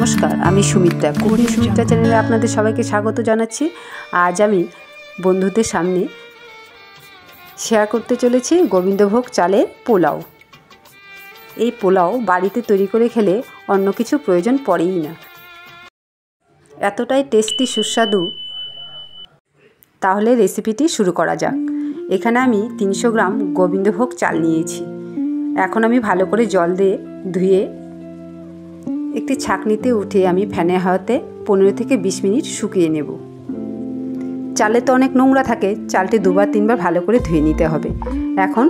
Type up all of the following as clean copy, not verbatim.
নমস্কার, আমি সুমিত্রা কুকিং সুমিত্রা চ্যানেলে আপনাদের সবাইকে স্বাগত জানাচ্ছি। আজ আমি বন্ধুদের সামনে শেয়ার করতে চলেছি গোবিন্দভোগ চালের পোলাও। এই পোলাও বাড়িতে তৈরি করে খেলে অন্য কিছু প্রয়োজন পড়েই না, এতটাই টেস্টি সুস্বাদু। তাহলে রেসিপিটি শুরু করা যাক। এখানে আমি 300 গ্রাম গোবিন্দভোগ চাল নিয়েছি। এখন আমি ভালো করে জল দিয়ে ধুয়ে একটি ছাঁকনিতে উঠে আমি ফ্যানের হাওয়াতে 15 থেকে 20 মিনিট শুকিয়ে নেব। চালে তো অনেক নোংরা থাকে, চালটি 2-3 বার ভালো করে ধুয়ে নিতে হবে। এখন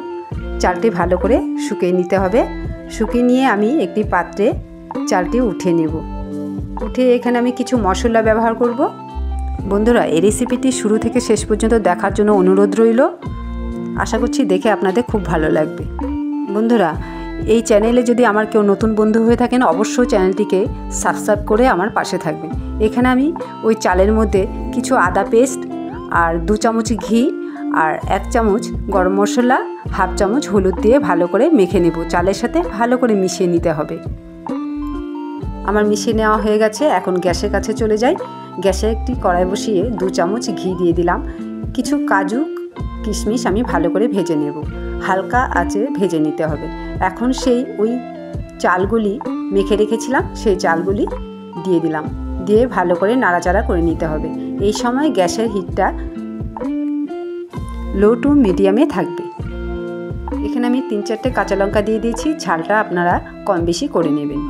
চালটি ভালো করে শুকিয়ে নিতে হবে। শুকিয়ে নিয়ে আমি একটি পাত্রে চালটি উঠিয়ে নেব। উঠে এখানে আমি কিছু মশলা ব্যবহার করব। বন্ধুরা, এই রেসিপিটি শুরু থেকে শেষ পর্যন্ত দেখার জন্য অনুরোধ রইল। আশা করছি দেখে আপনাদের খুব ভালো লাগবে। বন্ধুরা, এই চ্যানেলে যদি আমার কেউ নতুন বন্ধু হয়ে থাকেন, অবশ্যই চ্যানেলটিকে সাবস্ক্রাইব করে আমার পাশে থাকবেন। এখানে আমি ওই চালের মধ্যে কিছু আদা পেস্ট আর 2 চামচ ঘি আর 1 চামচ গরম মশলা, 1/2 চামচ হলুদ দিয়ে ভালো করে মেখে নেব। চালের সাথে ভালো করে মিশিয়ে নিতে হবে। আমার মিশিয়ে নেওয়া হয়ে গেছে। এখন গ্যাসের কাছে চলে যাই। গ্যাসে একটি কড়াই বসিয়ে 2 চামচ ঘি দিয়ে দিলাম। কিছু কাজু কিশমিশ আমি ভালো করে ভেজে নেব। হালকা আঁচে ভেজে নিতে হবে। এখন ওই চালগুলি মেখে রেখেছিলাম, সেই চালগুলি দিয়ে দিলাম। দিয়ে ভালো করে নাড়াচাড়া করে নিতে হবে। এই সময় গ্যাসের হিটটা লো টু মিডিয়ামে থাকবে। এখানে আমি 3-4টে কাঁচা লঙ্কা দিয়ে দিয়েছি। ঝালটা আপনারা কম বেশি করে নেবেন।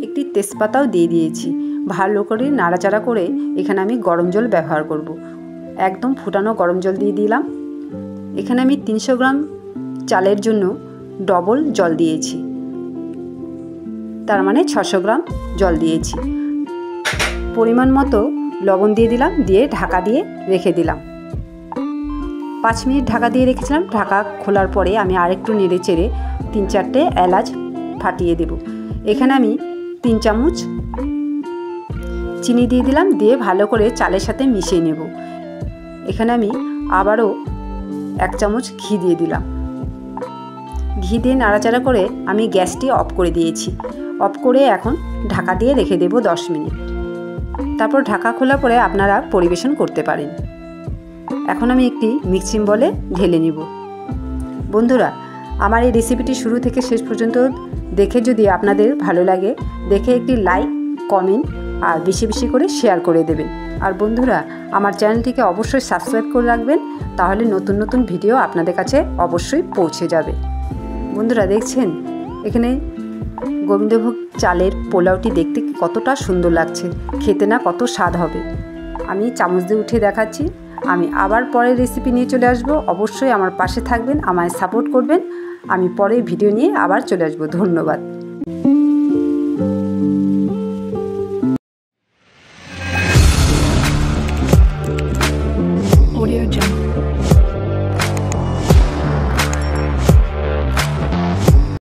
একটি তেজপাতাও দিয়ে দিয়েছি। ভালো করে নাড়াচাড়া করে এখানে আমি গরম জল ব্যবহার করব। একদম ফুটানো গরম জল দিয়ে দিলাম। এখানে আমি 300 গ্রাম চালের জন্য ডবল জল দিয়েছি, তার মানে 600 গ্রাম জল দিয়েছি। পরিমাণ মতো লবণ দিয়ে দিলাম, দিয়ে ঢাকা দিয়ে রেখে দিলাম। 5 মিনিট ঢাকা দিয়ে রেখেছিলাম। ঢাকা খোলার পরে আমি আরেকটু নেড়ে চেড়ে 3-4টে এলাচ ফাটিয়ে দেব। এখানে আমি 3 চামচ চিনি দিয়ে দিলাম, দিয়ে ভালো করে চালের সাথে মিশিয়ে নেব। এখানে আমি আবারও 1 চামচ ঘি দিয়ে দিলাম। ঘি দিয়ে নাড়াচাড়া করে আমি গ্যাসটি অফ করে দিয়েছি। অফ করে এখন ঢাকা দিয়ে রেখে দেব 10 মিনিট। তারপর ঢাকা খোলার পরে আপনারা পরিবেশন করতে পারেন। এখন আমি একটি মিক্সিং বলে ঢেলে নেব। বন্ধুরা, আমার এই রেসিপিটি শুরু থেকে শেষ পর্যন্ত দেখে যদি আপনাদের ভালো লাগে, দেখে একটি লাইক, কমেন্ট আর বেশি বেশি করে শেয়ার করে দেবেন। আর বন্ধুরা, আমার চ্যানেলটিকে অবশ্যই সাবস্ক্রাইব করে রাখবেন, তাহলে নতুন নতুন ভিডিও আপনাদের কাছে অবশ্যই পৌঁছে যাবে। বন্ধুরা, দেখছেন এখানে গোবিন্দভোগ চালের পোলাওটি দেখতে কতটা সুন্দর লাগছে, খেতে না কত স্বাদ হবে। আমি চামচ দিয়ে উঠে দেখাচ্ছি। আমি আবার পরের রেসিপি নিয়ে চলে আসব। অবশ্যই আমার পাশে থাকবেন, আমায় সাপোর্ট করবেন। আমি পরের ভিডিও নিয়ে আবার চলে আসব। ধন্যবাদ।